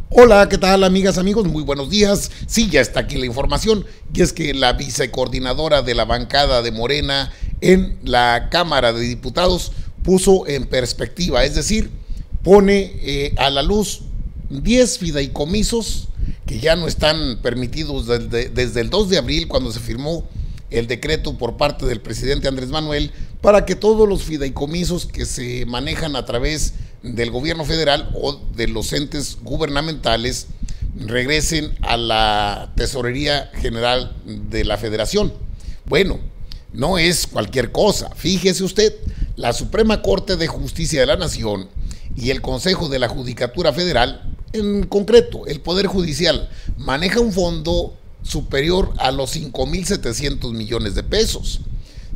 Hola, ¿qué tal amigas, amigos? Muy buenos días. Sí, ya está aquí la información y es que la vicecoordinadora de la bancada de Morena en la Cámara de Diputados puso en perspectiva, es decir, pone a la luz 10 fideicomisos que ya no están permitidos desde el 2 de abril cuando se firmó el decreto por parte del presidente Andrés Manuel para que todos los fideicomisos que se manejan a través del gobierno federal o de los entes gubernamentales regresen a la Tesorería General de la Federación. Bueno, no es cualquier cosa. Fíjese usted, la Suprema Corte de Justicia de la Nación y el Consejo de la Judicatura Federal, en concreto el Poder Judicial, maneja un fondo superior a los 5,700 millones de pesos.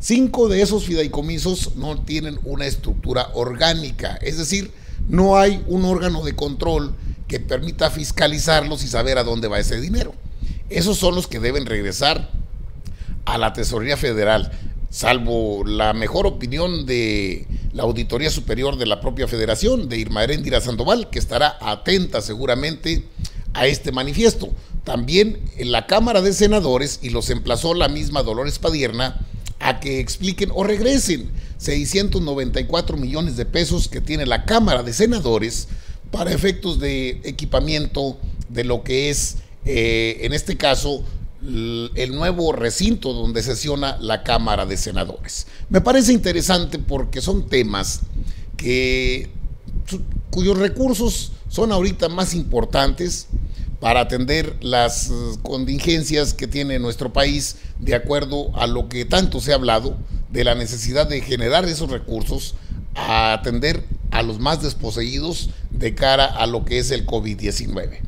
5 de esos fideicomisos no tienen una estructura orgánica, es decir, no hay un órgano de control que permita fiscalizarlos y saber a dónde va ese dinero. Esos son los que deben regresar a la Tesorería Federal, salvo la mejor opinión de la Auditoría Superior de la propia Federación, de Irma Heréndira Sandoval, que estará atenta seguramente a este manifiesto. También en la Cámara de Senadores, y los emplazó la misma Dolores Padierna, a que expliquen o regresen 694 millones de pesos que tiene la Cámara de Senadores para efectos de equipamiento de lo que es, en este caso, el nuevo recinto donde sesiona la Cámara de Senadores. Me parece interesante porque son temas cuyos recursos son ahorita más importantes para atender las contingencias que tiene nuestro país, de acuerdo a lo que tanto se ha hablado de la necesidad de generar esos recursos a atender a los más desposeídos de cara a lo que es el COVID-19.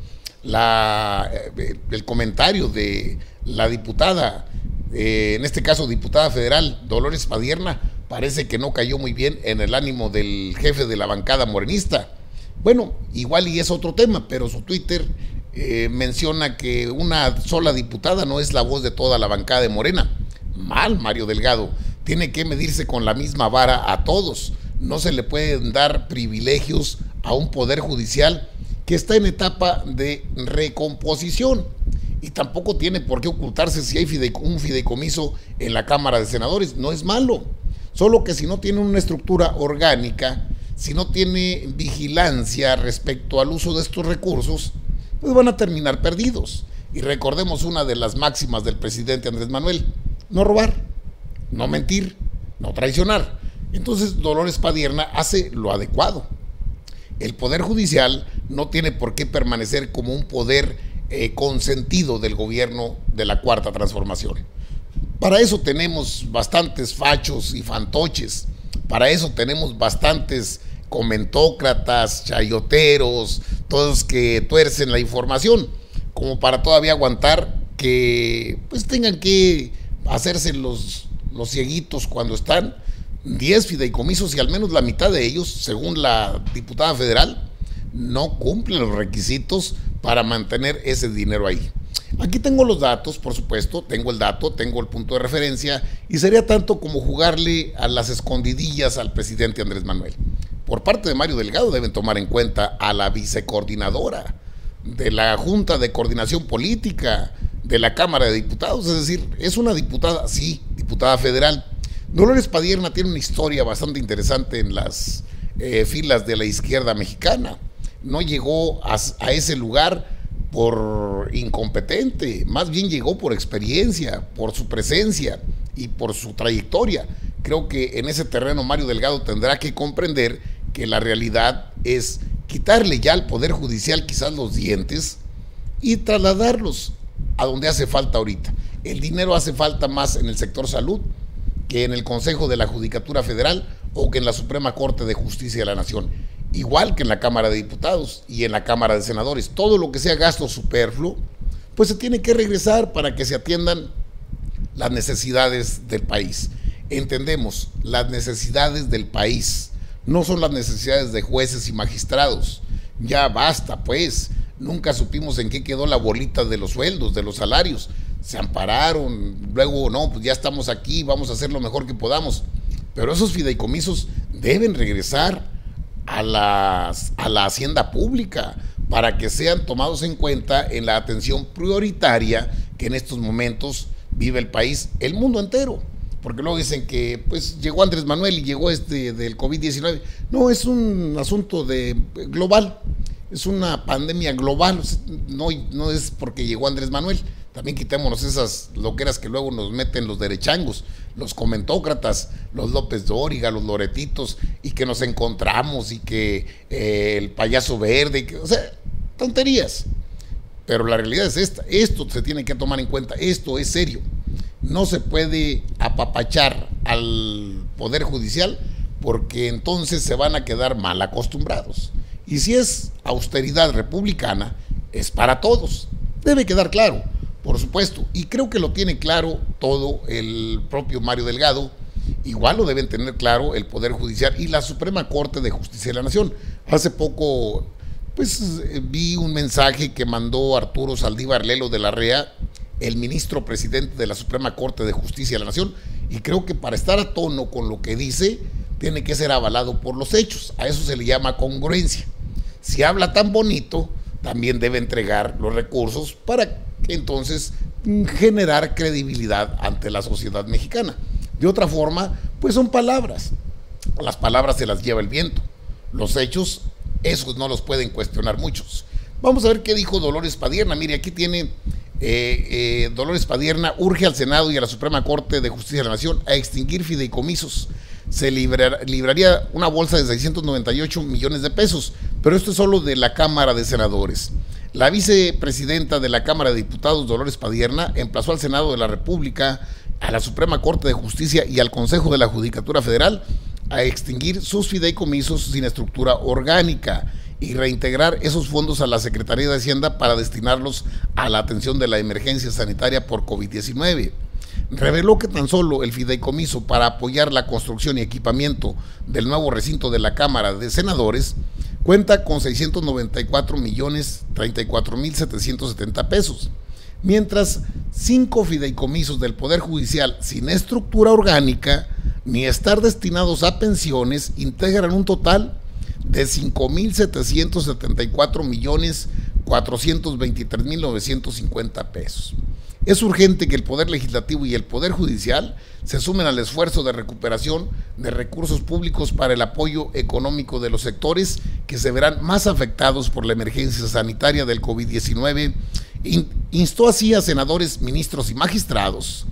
El comentario de la diputada, en este caso diputada federal, Dolores Padierna, parece que no cayó muy bien en el ánimo del jefe de la bancada morenista. Bueno, igual y es otro tema, pero su Twitter menciona que una sola diputada no es la voz de toda la bancada de Morena. Mal, Mario Delgado, tiene que medirse con la misma vara a todos. No se le pueden dar privilegios a un poder judicial que está en etapa de recomposición y tampoco tiene por qué ocultarse si hay un fideicomiso en la Cámara de Senadores. No es malo, solo que si no tiene una estructura orgánica, si no tiene vigilancia respecto al uso de estos recursos, pues van a terminar perdidos. Y recordemos una de las máximas del presidente Andrés Manuel: no robar, no mentir, no traicionar. Entonces Dolores Padierna hace lo adecuado. El Poder Judicial no tiene por qué permanecer como un poder consentido del gobierno de la Cuarta Transformación. Para eso tenemos bastantes fachos y fantoches, para eso tenemos bastantes comentócratas, chayoteros, todos que tuercen la información, como para todavía aguantar que pues tengan que hacerse los cieguitos cuando están 10 fideicomisos y al menos la mitad de ellos, según la diputada federal, no cumplen los requisitos para mantener ese dinero ahí. Aquí tengo los datos, por supuesto, tengo el dato, tengo el punto de referencia y sería tanto como jugarle a las escondidillas al presidente Andrés Manuel. Por parte de Mario Delgado deben tomar en cuenta a la vicecoordinadora de la Junta de Coordinación Política de la Cámara de Diputados, es decir, es una diputada, sí, diputada federal. Dolores Padierna tiene una historia bastante interesante en las filas de la izquierda mexicana. No llegó a ese lugar por incompetente, más bien llegó por experiencia, por su presencia y por su trayectoria. Creo que en ese terreno Mario Delgado tendrá que comprender que la realidad es quitarle ya al Poder Judicial quizás los dientes y trasladarlos a donde hace falta ahorita. El dinero hace falta más en el sector salud que en el Consejo de la Judicatura Federal o que en la Suprema Corte de Justicia de la Nación, igual que en la Cámara de Diputados y en la Cámara de Senadores. Todo lo que sea gasto superfluo, pues se tiene que regresar para que se atiendan las necesidades del país. Entendemos, las necesidades del país no son las necesidades de jueces y magistrados. Ya basta, pues. Nunca supimos en qué quedó la bolita de los sueldos, de los salarios. Se ampararon, luego no, pues ya estamos aquí, vamos a hacer lo mejor que podamos. Pero esos fideicomisos deben regresar a la hacienda pública, para que sean tomados en cuenta en la atención prioritaria que en estos momentos vive el país, el mundo entero. Porque luego dicen que pues llegó Andrés Manuel y llegó del COVID-19. No, es un asunto global, es una pandemia global, no es porque llegó Andrés Manuel. También quitémonos esas loqueras que luego nos meten los derechangos, los comentócratas, los López Dóriga, los Loretitos, y que nos encontramos, y que el payaso verde, o sea, tonterías. Pero la realidad es esta, esto se tiene que tomar en cuenta, esto es serio. No se puede apapachar al Poder Judicial, porque entonces se van a quedar mal acostumbrados. Y si es austeridad republicana, es para todos. Debe quedar claro, por supuesto, y creo que lo tiene claro todo el propio Mario Delgado. Igual lo deben tener claro el Poder Judicial y la Suprema Corte de Justicia de la Nación. Hace poco pues vi un mensaje que mandó Arturo Saldívar Lelo de la REA, el ministro presidente de la Suprema Corte de Justicia de la Nación, y creo que para estar a tono con lo que dice, tiene que ser avalado por los hechos. A eso se le llama congruencia. Si habla tan bonito, también debe entregar los recursos para entonces generar credibilidad ante la sociedad mexicana. De otra forma, pues son palabras. Las palabras se las lleva el viento. Los hechos, esos no los pueden cuestionar muchos. Vamos a ver qué dijo Dolores Padierna. Mire, aquí tiene Dolores Padierna: urge al Senado y a la Suprema Corte de Justicia de la Nación a extinguir fideicomisos. Se libraría una bolsa de 698 millones de pesos, pero esto es solo de la Cámara de Senadores. La vicepresidenta de la Cámara de Diputados, Dolores Padierna, emplazó al Senado de la República, a la Suprema Corte de Justicia y al Consejo de la Judicatura Federal a extinguir sus fideicomisos sin estructura orgánica y reintegrar esos fondos a la Secretaría de Hacienda para destinarlos a la atención de la emergencia sanitaria por COVID-19. Reveló que tan solo el fideicomiso para apoyar la construcción y equipamiento del nuevo recinto de la Cámara de Senadores cuenta con 694.034.770 pesos, mientras 5 fideicomisos del Poder Judicial sin estructura orgánica ni estar destinados a pensiones integran un total de 5.774.423.950 pesos. Es urgente que el Poder Legislativo y el Poder Judicial se sumen al esfuerzo de recuperación de recursos públicos para el apoyo económico de los sectores que se verán más afectados por la emergencia sanitaria del COVID-19. Instó así a senadores, ministros y magistrados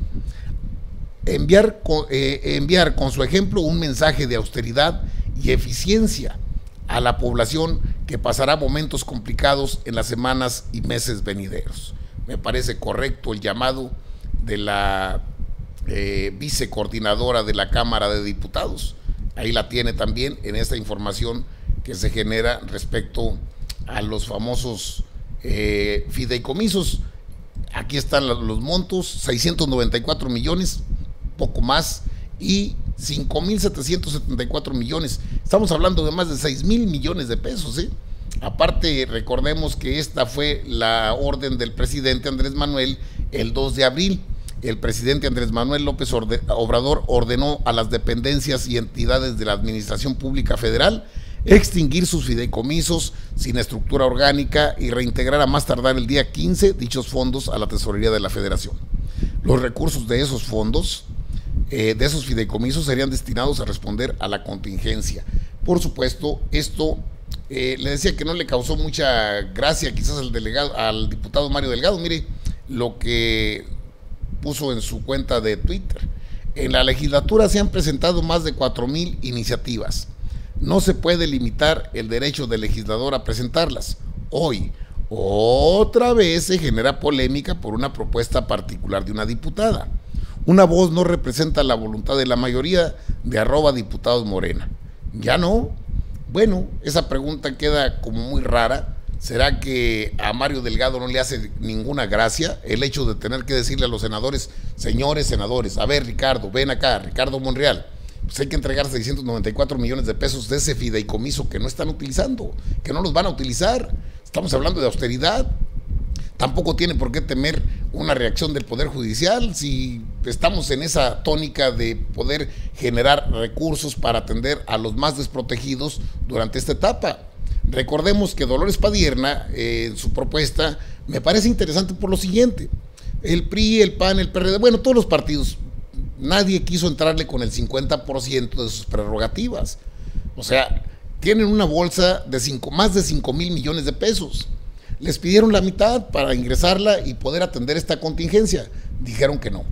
enviar con su ejemplo un mensaje de austeridad y eficiencia a la población que pasará momentos complicados en las semanas y meses venideros. Me parece correcto el llamado de la vicecoordinadora de la Cámara de Diputados. Ahí la tiene también en esta información que se genera respecto a los famosos fideicomisos. Aquí están los montos: 694 millones, poco más, y 5.774 millones. Estamos hablando de más de 6.000 millones de pesos, ¿eh? Aparte, recordemos que esta fue la orden del presidente Andrés Manuel el 2 de abril. El presidente Andrés Manuel López Obrador ordenó a las dependencias y entidades de la Administración Pública Federal extinguir sus fideicomisos sin estructura orgánica y reintegrar a más tardar el día 15 dichos fondos a la Tesorería de la Federación. Los recursos de esos fondos, de esos fideicomisos, serían destinados a responder a la contingencia. Por supuesto, esto le decía que no le causó mucha gracia quizás al diputado Mario Delgado. Mire lo que puso en su cuenta de Twitter: en la legislatura se han presentado más de 4,000 iniciativas. No se puede limitar el derecho del legislador a presentarlas. Hoy, otra vez se genera polémica por una propuesta particular de una diputada. Una voz no representa la voluntad de la mayoría de @diputados Morena. ¿Ya no? Bueno, esa pregunta queda como muy rara. ¿Será que a Mario Delgado no le hace ninguna gracia el hecho de tener que decirle a los senadores: señores senadores, a ver, Ricardo, ven acá, Ricardo Monreal, pues hay que entregar 694 millones de pesos de ese fideicomiso que no están utilizando, que no los van a utilizar? Estamos hablando de austeridad. Tampoco tiene por qué temer una reacción del Poder Judicial si estamos en esa tónica de poder generar recursos para atender a los más desprotegidos durante esta etapa. Recordemos que Dolores Padierna, en su propuesta, me parece interesante por lo siguiente. El PRI, el PAN, el PRD, bueno, todos los partidos, nadie quiso entrarle con el 50% de sus prerrogativas. O sea, tienen una bolsa de más de 5,000 millones de pesos. Les pidieron la mitad para ingresarla y poder atender esta contingencia. Dijeron que no.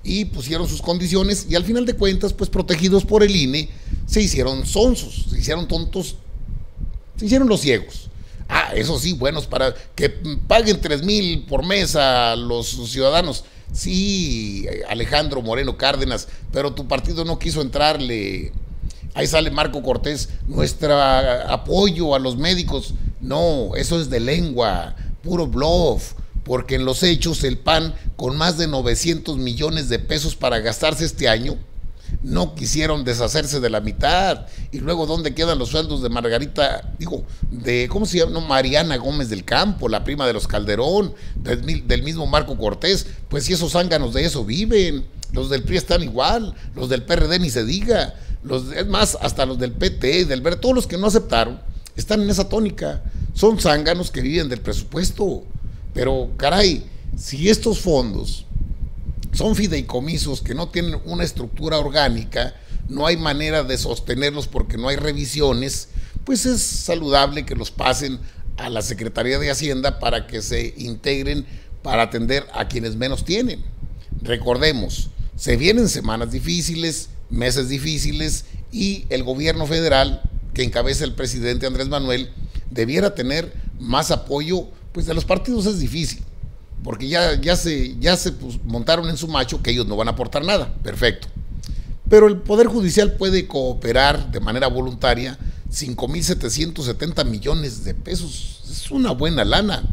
Y pusieron sus condiciones y al final de cuentas, pues protegidos por el INE, se hicieron sonsos, se hicieron tontos, se hicieron los ciegos. Eso sí, buenos para que paguen 3,000 por mes a los ciudadanos. Sí, Alejandro Moreno Cárdenas, pero tu partido no quiso entrarle. Ahí sale Marco Cortés, nuestro apoyo a los médicos. No, eso es de lengua, puro bluff, porque en los hechos el PAN, con más de 900 millones de pesos para gastarse este año, no quisieron deshacerse de la mitad. Y luego, ¿dónde quedan los sueldos de Margarita, ¿cómo se llama? No, Mariana Gómez del Campo, la prima de los Calderón, del mismo Marco Cortés? Pues si esos zánganos de eso viven. Los del PRI están igual, los del PRD ni se diga, es más, hasta los del PT, del Verde, todos los que no aceptaron, están en esa tónica. Son zánganos que viven del presupuesto. Pero, caray, si estos fondos son fideicomisos que no tienen una estructura orgánica, no hay manera de sostenerlos porque no hay revisiones, pues es saludable que los pasen a la Secretaría de Hacienda para que se integren para atender a quienes menos tienen. Recordemos, se vienen semanas difíciles, meses difíciles, y el gobierno federal, que encabeza el presidente Andrés Manuel, debiera tener más apoyo, pues de los partidos es difícil, porque ya se pues, montaron en su macho que ellos no van a aportar nada, perfecto. Pero el Poder Judicial puede cooperar de manera voluntaria 5,770 millones de pesos, es una buena lana.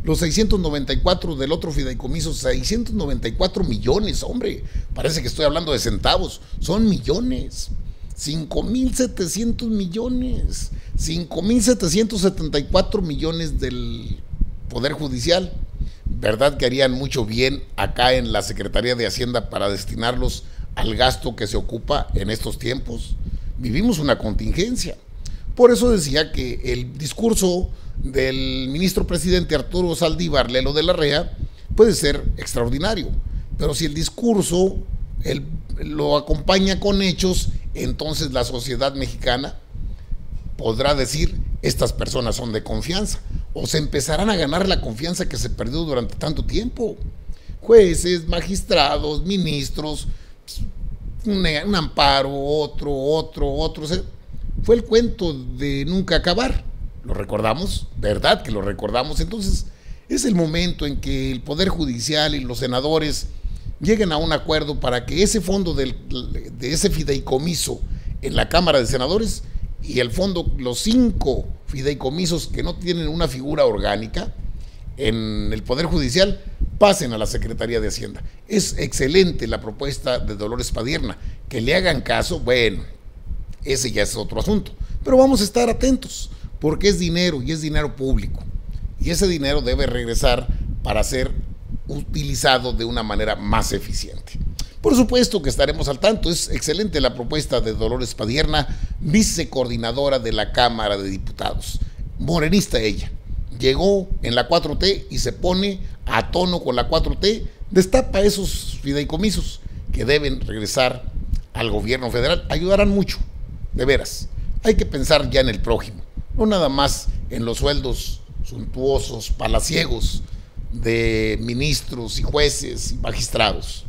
Los 694 del otro fideicomiso, 694 millones, hombre, parece que estoy hablando de centavos, son millones. 5,700 millones, 5,774 millones del Poder Judicial. ¿Verdad que harían mucho bien acá en la Secretaría de Hacienda para destinarlos al gasto que se ocupa en estos tiempos? Vivimos una contingencia. Por eso decía que el discurso del ministro presidente Arturo Saldívar Lelo de la Rea puede ser extraordinario, pero si el discurso lo acompaña con hechos, entonces la sociedad mexicana podrá decir: estas personas son de confianza, o se empezarán a ganar la confianza que se perdió durante tanto tiempo. Jueces, magistrados, ministros, un amparo, otro. Fue el cuento de nunca acabar. ¿Lo recordamos? ¿Verdad que lo recordamos? Entonces, es el momento en que el Poder Judicial y los senadores lleguen a un acuerdo para que ese fondo de ese fideicomiso en la Cámara de Senadores y el fondo, los 5 fideicomisos que no tienen una figura orgánica en el Poder Judicial, pasen a la Secretaría de Hacienda. Es excelente la propuesta de Dolores Padierna. Que le hagan caso, bueno, ese ya es otro asunto. Pero vamos a estar atentos, porque es dinero y es dinero público. Y ese dinero debe regresar para ser utilizado de una manera más eficiente. Por supuesto que estaremos al tanto. Es excelente la propuesta de Dolores Padierna, vicecoordinadora de la Cámara de Diputados. Morenista ella. Llegó en la 4T y se pone a tono con la 4T, destapa esos fideicomisos que deben regresar al gobierno federal. Ayudarán mucho, de veras. Hay que pensar ya en el prójimo, no nada más en los sueldos suntuosos, palaciegos de ministros y jueces y magistrados.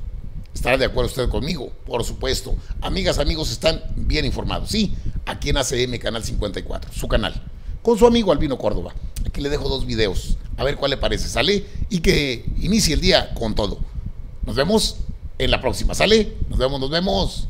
¿Estará de acuerdo usted conmigo? Por supuesto. Amigas, amigos, están bien informados. Sí, aquí en ACM Canal 54, su canal, con su amigo Albino Córdoba. Aquí le dejo 2 videos, a ver cuál le parece. Sale, y que inicie el día con todo. Nos vemos en la próxima. Sale, nos vemos.